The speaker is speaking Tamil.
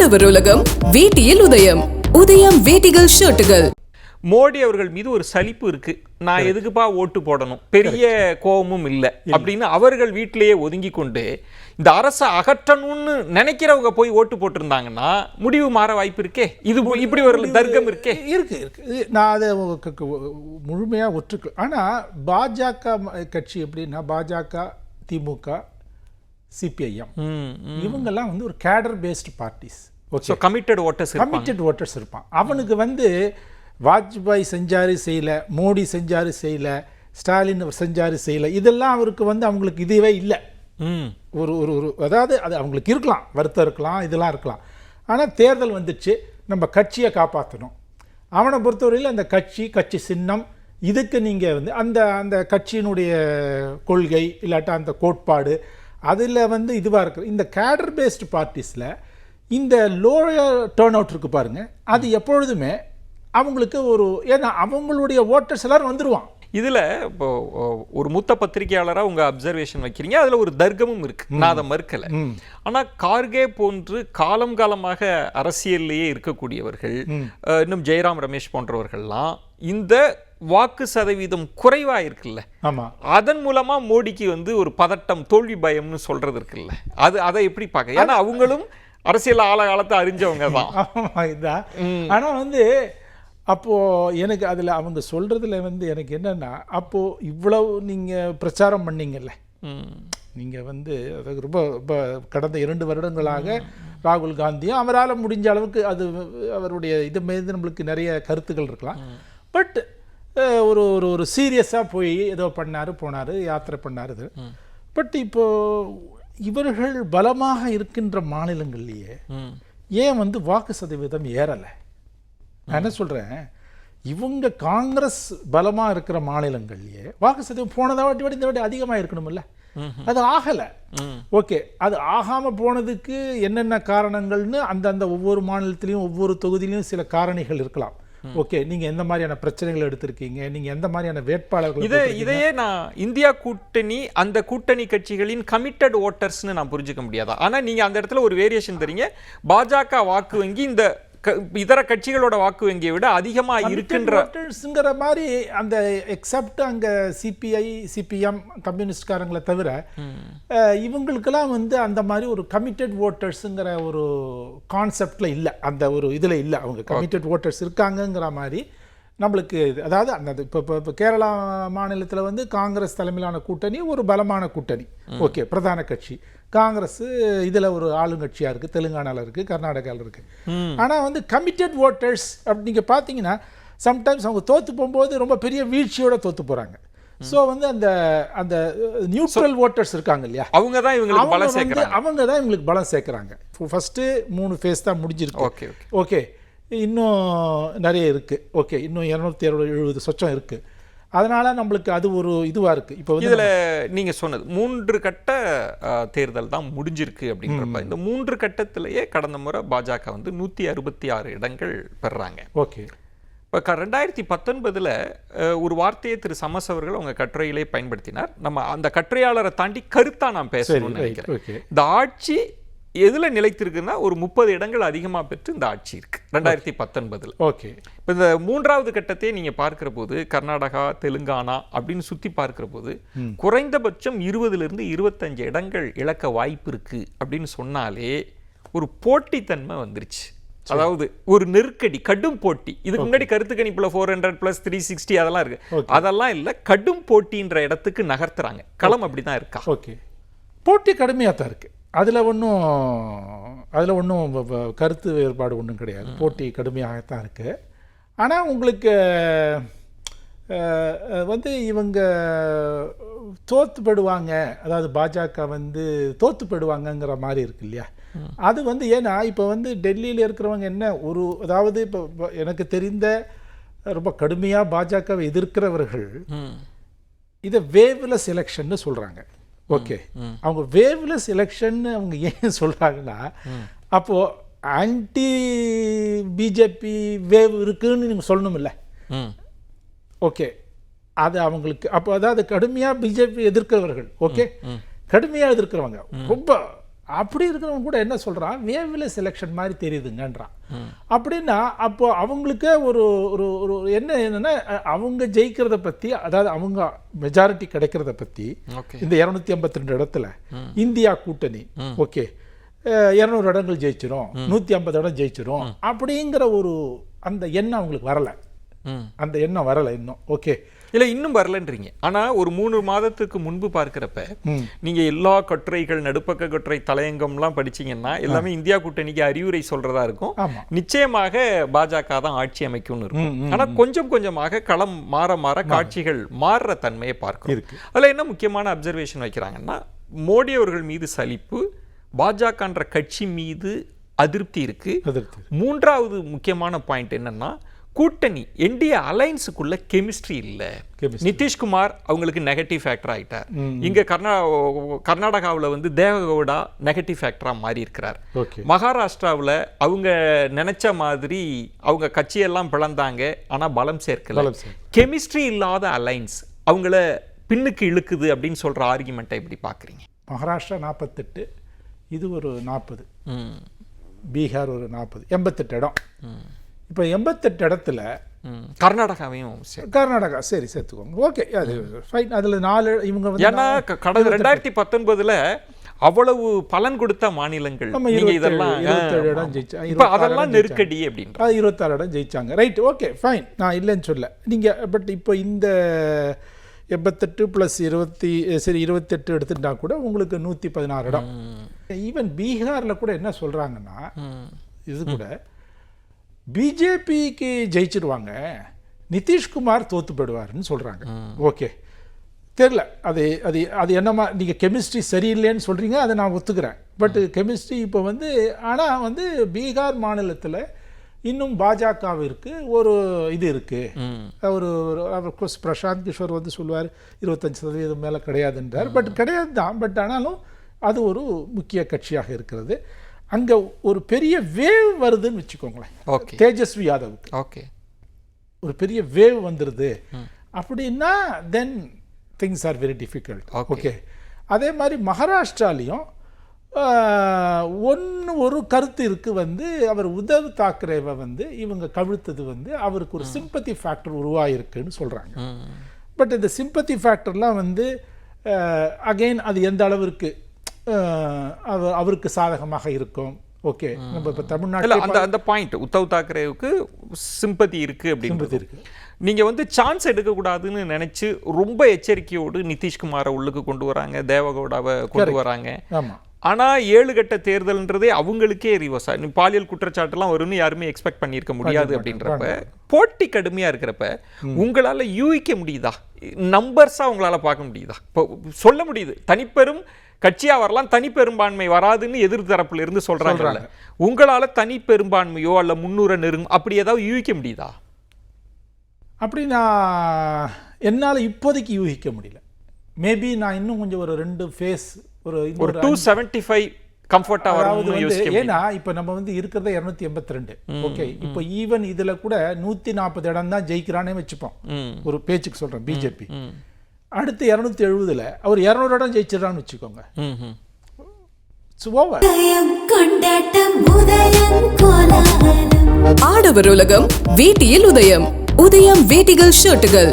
உழவர் உலகம் வேட்டியில் உதயம். உதயம் வேட்டிகள் ஷர்ட்டுகள். மோடி அவர்கள் மீது ஒரு சலிப்பு இருக்கு. நான் எதுக்குப்பா ஓட்டு போடணும், பெரிய கோபமும் இல்லை அப்படின்னு அவர்கள் வீட்டிலேயே ஒதுங்கி கொண்டு இந்த அரசை அகற்றணும்னு நினைக்கிறவங்க போய் ஓட்டு போட்டிருந்தாங்கன்னா முடிவு மாற வாய்ப்பு இருக்கே. இது இப்படி ஒரு தர்க்கம் இருக்கே. இருக்கு. நான் அதை முழுமையாக ஒற்றுக்கு. ஆனால் பாஜக கட்சி எப்படின்னா பாஜக, திமுக, சிபிஐஎம் இவங்கெல்லாம் வந்து ஒரு cadre based parties. Okay, committed voters இருப்பான். அவனுக்கு வாஜ்பாய் செஞ்சாரு செய்யலை, மோடி செஞ்சாரு செய்யலை, ஸ்டாலின் செஞ்சாரு செய்யலை, இதெல்லாம் அவருக்கு அவங்களுக்கு இதுவே இல்லை. ஒரு ஒரு ஒரு அதாவது அது அவங்களுக்கு இருக்கலாம், வருத்தம் இருக்கலாம், இதெல்லாம் இருக்கலாம். ஆனால் தேர்தல் வந்துச்சு, நம்ம கட்சியை காப்பாற்றணும். அவனை பொறுத்தவரையில் அந்த கட்சி சின்னம், இதுக்கு நீங்கள் அந்த அந்த கட்சியினுடைய கொள்கை இல்லாட்டா அந்த கோட்பாடு அதில் இதுவாக இருக்குது. இந்த கேடர் பேஸ்டு பார்ட்டிஸில் இந்த லோயர் டேர்ன் அவுட் இருக்குது பாருங்கள், அது எப்பொழுதுமே அவங்களுக்கு ஏன்னா அவங்களுடைய ஓட்டர்ஸ் எல்லாரும் வந்துடுவான். இதில் இப்போ ஒரு மூத்த பத்திரிகையாளராக உங்கள் அப்சர்வேஷன் வைக்கிறீங்க, அதில் ஒரு தர்க்கமும் இருக்குது, நான் அதை மறுக்கலை. ஆனால் கார்கே போன்று காலமாக அரசியல்லையே இருக்கக்கூடியவர்கள், இன்னும் ஜெயராம் ரமேஷ் போன்றவர்கள்லாம் இந்த வாக்கு சதவீதம் குறைவாக இருக்குல்ல, அதன் மூலமா மோடிக்கு ஒரு பதட்டம், தோல்வி பயம்னு சொல்றது இருக்குல்ல, அதை எப்படி பார்க்க? ஏன்னா அவங்களும் அரசியல் காலத்தை அறிஞ்சவங்க தான். இதுதான். ஆனால் அப்போ எனக்கு அதில் அவங்க சொல்றதுல எனக்கு என்னன்னா, அப்போ இவ்வளவு நீங்க பிரச்சாரம் பண்ணீங்கல்ல, நீங்க அது ரொம்ப கடந்த 2 வருடங்களாக ராகுல் காந்தியும் அவரால் முடிஞ்ச அளவுக்கு அது அவருடைய இது மீது நம்மளுக்கு நிறைய கருத்துக்கள் இருக்கலாம். பட் ஒரு ஒரு சீரியஸாக போய் ஏதோ போனார், யாத்திரை பண்ணார். பட் இப்போ இவர்கள் பலமாக இருக்கின்ற மாநிலங்கள்லேயே ஏன் வாக்கு சதவீதம் ஏறலை? நான் என்ன சொல்கிறேன், இவங்க காங்கிரஸ் பலமாக இருக்கிற மாநிலங்கள்லேயே வாக்கு சதவீதம் போனதை வாட்டி இந்த வாட்டி அதிகமாக இருக்கணும்ல, அது ஆகலை. ஓகே, அது ஆகாமல் போனதுக்கு என்னென்ன காரணங்கள்னு அந்தந்த ஒவ்வொரு மாநிலத்திலையும் ஒவ்வொரு தொகுதியிலையும் சில காரணிகள் இருக்கலாம். ஓகே, நீங்க எந்த மாதிரியான பிரச்சனைகள் எடுத்திருக்கீங்க, நீங்க எந்த மாதிரியான வேட்பாளர்கள், இதையே நான் இந்தியா கூட்டணி, அந்த கூட்டணி கட்சிகளின் கமிட்டட் ஓட்டர்ஸ்னு நான் புரிஞ்சுக்க முடியாதா? ஆனா நீங்க அந்த இடத்துல ஒரு வேரியேஷன் தரீங்க, பாஜக வாக்கு வங்கி இந்த இதர கட்சிகளோட வாக்கு வங்கியை விட அதிகமா இருக்குன்ற மாதிரி அந்த எக்ஸப்ட் அங்க சிபிஐ, சிபிஎம், கம்யூனிஸ்ட்காரங்களை தவிர இவங்களுக்கெல்லாம் அந்த மாதிரி ஒரு கமிட்டட் ஓட்டர்ஸுங்கிற ஒரு கான்செப்ட்ல இல்லை, அந்த ஒரு இதுல இல்லை. அவங்க கமிட்டட் ஓட்டர்ஸ் இருக்காங்கங்கிற மாதிரி நம்மளுக்கு அதாவது அந்த இப்போ கேரளா மாநிலத்தில் காங்கிரஸ் தலைமையிலான கூட்டணி ஒரு பலமான கூட்டணி. ஓகே, பிரதான கட்சி காங்கிரஸ், இதில் ஒரு ஆளுங்கட்சியாக இருக்குது, தெலுங்கானாவில் இருக்குது, கர்நாடகாவில் இருக்குது. ஆனால் கமிட்டட் ஓட்டர்ஸ் அப்படி நீங்கள் பார்த்தீங்கன்னா சம்டைம்ஸ் அவங்க தோற்று போகும்போது ரொம்ப பெரிய வீழ்ச்சியோட தோற்று போகிறாங்க. ஸோ அந்த அந்த நியூட்ரல் ஓட்டர்ஸ் இருக்காங்க இல்லையா, அவங்க தான் இவங்களுக்கு பலம் சேர்க்குறாங்க. ஃபஸ்ட்டு 3 ஃபேஸ் தான் முடிஞ்சிருக்கு. ஓகே, இன்னும் நிறைய இருக்குது. ஓகே, இன்னும் 270 சொச்சம் இருக்குது. அதனால நம்மளுக்கு அது ஒரு இதுவாக இருக்குது. இப்போ இதில் நீங்கள் சொன்னது 3 கட்ட தேர்தல் தான் முடிஞ்சிருக்கு அப்படின்றப்ப, இந்த 3 கட்டத்திலேயே கடந்த முறை பாஜக 166 இடங்கள் பெறுறாங்க. ஓகே, இப்போ 2019 ஒரு வார்த்தையை திரு சமஸ் அவர்கள் அவங்க கட்டுரையிலே பயன்படுத்தினார். நம்ம அந்த கட்டுரையாளரை தாண்டி கருத்தாக நான் பேசணும்னு நினைக்கிறேன். இந்த ஆட்சி எதில் நிலைத்திருக்குன்னா ஒரு 30 இடங்கள் அதிகமாக பெற்று இந்த ஆட்சி இருக்கு 2019. ஓகே, இப்போ இந்த 3வது கட்டத்தையே நீங்கள் பார்க்கிற போது கர்நாடகா, தெலுங்கானா அப்படின்னு சுற்றி பார்க்கிற போது குறைந்தபட்சம் 20லிருந்து 25 இடங்கள் இழக்க வாய்ப்பு இருக்கு அப்படின்னு சொன்னாலே ஒரு போட்டித்தன்மை வந்துருச்சு. அதாவது ஒரு நெருக்கடி, கடும் போட்டி. இதுக்கு முன்னாடி கருத்து கணிப்புல 400 + 360 அதெல்லாம் இருக்கு, அதெல்லாம் இல்லை, கடும் போட்டின்ற இடத்துக்கு நகர்த்துறாங்க. களம் அப்படிதான் இருக்கா? ஓகே, போட்டி கடுமையாக தான் இருக்கு. அதில் ஒன்றும் கருத்து வேறுபாடு ஒன்றும் கிடையாது. போட்டி கடுமையாகத்தான் இருக்குது. ஆனால் உங்களுக்கு இவங்க தோற்றுப்படுவாங்க, அதாவது பாஜக தோற்றுப்படுவாங்கங்கிற மாதிரி இருக்கு இல்லையா? அது ஏன்னா இப்போ டெல்லியில் இருக்கிறவங்க என்ன அதாவது இப்போ எனக்கு தெரிந்த ரொம்ப கடுமையாக பாஜகவை எதிர்க்கிறவர்கள் இதை வேவ்லெஸ் எலெக்ஷன்னு சொல்கிறாங்க. ஓகே, அவங்க வேவ்லெஸ் எலெக்ஷன் அவங்க ஏன் சொல்றாங்கன்னா, அப்போ ஆன்டி பிஜேபி வேவ் இருக்குன்னு நீங்க சொல்லணும் இல்லை? ஓகே, அது அவங்களுக்கு அப்போ அதாவது கடுமையாக பிஜேபி எதிர்க்கிறவர்கள், ஓகே, கடுமையாக எதிர்க்கிறவங்க ரொம்ப அப்படி இருக்கிறவங்க கூட என்ன சொல்கிறான், வேவ்லெஸ் எலெக்ஷன் மாதிரி தெரியுதுங்கன்றான். அப்படின்னா அப்போ அவங்களுக்கே ஒரு ஒரு ஒரு என்னன்னா அவங்க ஜெயிக்கிறத பற்றி, அதாவது அவங்க மெஜாரிட்டி கிடைக்கிறத பற்றி, இந்த 252 இடத்துல இந்தியா கூட்டணி ஓகே 200 இடங்கள் ஜெயிச்சிரும், 150 இடம் ஜெயிச்சிரும் அப்படிங்கிற ஒரு அந்த எண்ணம் அவங்களுக்கு வரலை. அந்த எண்ணம் வரலை இன்னும். ஓகே இல்ல இன்னும் வரலன்றீங்க. ஆனா ஒரு 3 மாதத்துக்கு முன்பு பார்க்கிறப்ப நீங்க எல்லா கட்டுரைகள், நடுப்பக்க கட்டுரை, தலையங்கம்லாம் படிச்சீங்கன்னா எல்லாமே இந்தியா கூட்டணிக்கு அறிவுரை சொல்றதா இருக்கும். நிச்சயமாக பாஜக தான் ஆட்சி அமைக்கும்னு இருக்கும். ஆனா கொஞ்சம் கொஞ்சமாக களம் மாற மாற காட்சிகள் மாறுற தன்மையை பார்க்கிறோம். அதுல என்ன முக்கியமான அப்சர்வேஷன் வைக்கிறாங்கன்னா, மோடி அவர்கள் மீது சலிப்பு, பாஜகன்ற கட்சி மீது அதிருப்தி இருக்கு. மூன்றாவது முக்கியமான பாயிண்ட் என்னன்னா, கூட்டணி என்டிஏ அலைன்ஸுக்குள்ள கெமிஸ்ட்ரி இல்ல. நிதிஷ்குமார் அவங்களுக்கு நெகட்டிவ் ஃபேக்டர் ஆயிட்டார். இங்க கர்நாடகாவில் வந்து தேவகவுடா நெகட்டிவ் ஃபேக்டரா மாறி இருக்கிறார். மகாராஷ்டிராவில் அவங்க நினைச்ச மாதிரி அவங்க கட்சியெல்லாம் பிளந்தாங்க, ஆனா பலம் சேர்க்கல. கெமிஸ்ட்ரி இல்லாத அலைன்ஸ் அவங்கள பின்னுக்கு இழுக்குது அப்படின்னு சொல்ற ஆர்குமெண்ட்டை எப்படி பாக்குறீங்க? மகாராஷ்டிரா 48, இது ஒரு 40, பீகார் ஒரு 40, 88 இடம். இப்போ 88 இடத்துல கர்நாடகா சரி சேர்த்துக்கோங்க. ஓகே அது ஃபைன். அதில் 4 இவங்க வந்து ஏன்னா கடந்த 2019 அவ்வளவு பலன் கொடுத்த மாநிலங்கள் இதெல்லாம் 27 இடம் ஜெயிச்சாங்க. அதெல்லாம் நெருக்கடி அப்படின்ற 26 இடம் ஜெயிச்சாங்க. ரைட், ஓகே ஃபைன், நான் இல்லைன்னு சொல்ல நீங்கள். பட் இப்போ இந்த 88 + 28 எடுத்துட்டா கூட உங்களுக்கு 116 இடம். ஈவன் பீகாரில் கூட என்ன சொல்கிறாங்கன்னா, இது கூட பிஜேபிக்கு ஜெயிச்சிருவாங்க, நிதிஷ்குமார் தோத்து போயிடுவாருன்னு சொல்கிறாங்க. ஓகே தெரில, அது அது அது என்னமா நீங்கள் கெமிஸ்ட்ரி சரியில்லைன்னு சொல்கிறீங்க, அதை நான் ஒத்துக்கிறேன். பட் கெமிஸ்ட்ரி இப்போ வந்து, ஆனால் வந்து பீகார் மாநிலத்தில் இன்னும் பாஜகவிற்கு ஒரு இது இருக்குது. ஒரு பிரசாந்த் கிஷோர் வந்து சொல்லுவார் 25% மேலே கிடையாதுன்றார். பட் கிடையாது தான். பட் ஆனாலும் அது ஒரு முக்கிய கட்சியாக இருக்கிறது. அங்கே ஒரு பெரிய வேவ் வருதுன்னு வச்சுக்கோங்களேன். தேஜஸ்வி யாதவுக்கு ஓகே ஒரு பெரிய வேவ் வந்துடுது அப்படின்னா then things are very difficult. Okay அதே மாதிரி மகாராஷ்டிராலையும் ஒரு கருத்து இருக்கு வந்து, அவர் உத்தவ் தாக்கரேவை வந்து இவங்க கவிழ்த்தது வந்து அவருக்கு ஒரு சிம்பத்தி ஃபேக்டர் உருவாயிருக்குன்னு சொல்கிறாங்க. பட் இந்த சிம்பத்தி ஃபேக்டர்லாம் வந்து அகெயின் அது எந்த அளவிற்கு அவருக்கு சாதகமாக இருக்கும். ஓகே நம்ம இப்போ தமிழ்நாட்டில் அந்த பாயிண்ட் உத்தவ் தாக்கரேவுக்கு சிம்பத்தி இருக்கு அப்படின்னு நீங்க வந்து சான்ஸ் எடுக்கக்கூடாதுன்னு நினைச்சு ரொம்ப எச்சரிக்கையோடு நிதிஷ்குமாரை உள்ளுக்கு கொண்டு வராங்க, தேவகவுடாவை கொண்டு வராங்க. ஆனா 7 கட்ட தேர்தல்ன்றதே அவங்களுக்கே ரிவர்ஸா, பாலியல் குற்றச்சாட்டுலாம் வரும்னு யாருமே எக்ஸ்பெக்ட் பண்ணியிருக்க முடியாது. அப்படின்றப்ப போட்டி கடுமையா இருக்கிறப்ப உங்களால யூகிக்க முடியுதா, நம்பர்ஸா உங்களால பார்க்க முடியுதா? இப்போ சொல்ல முடியுது தனிப்பெரும் கட்சியா வரலாம், தனி பெரும்பான்மை வராதுன்னு எதிர்த்தரப்புல இருந்து சொல்றாங்கல்ல, உங்களால தனி பெரும்பான்மையோ அல்ல 300 நெருங்கும் அப்படி ஏதாவது யூகிக்க முடியுதா? அப்படி நான் என்னால் இப்போதைக்கு யூகிக்க முடியல. மேபி நான் இன்னும் கொஞ்சம் ஒரு 2 ஃபேஸ் ஒரு 275 கம்ஃபர்ட்டா வரும். ஏன்னா இப்போ நம்ம வந்து இருக்கிறத 282. ஓகே இப்போ ஈவன் இதுல கூட 140 இடம் தான் ஜெயிக்கிறானே வச்சுப்போம், ஒரு பேச்சுக்கு சொல்றேன். பிஜேபி அடுத்து 270ல அவர் 200 இடம் ஜெயிச்சிடறான்னு வச்சுக்கோங்க. ஆடவர் உலகம் வேட்டியில் உதயம். உதயம் வேட்டிகள் ஷர்ட்டுகள்.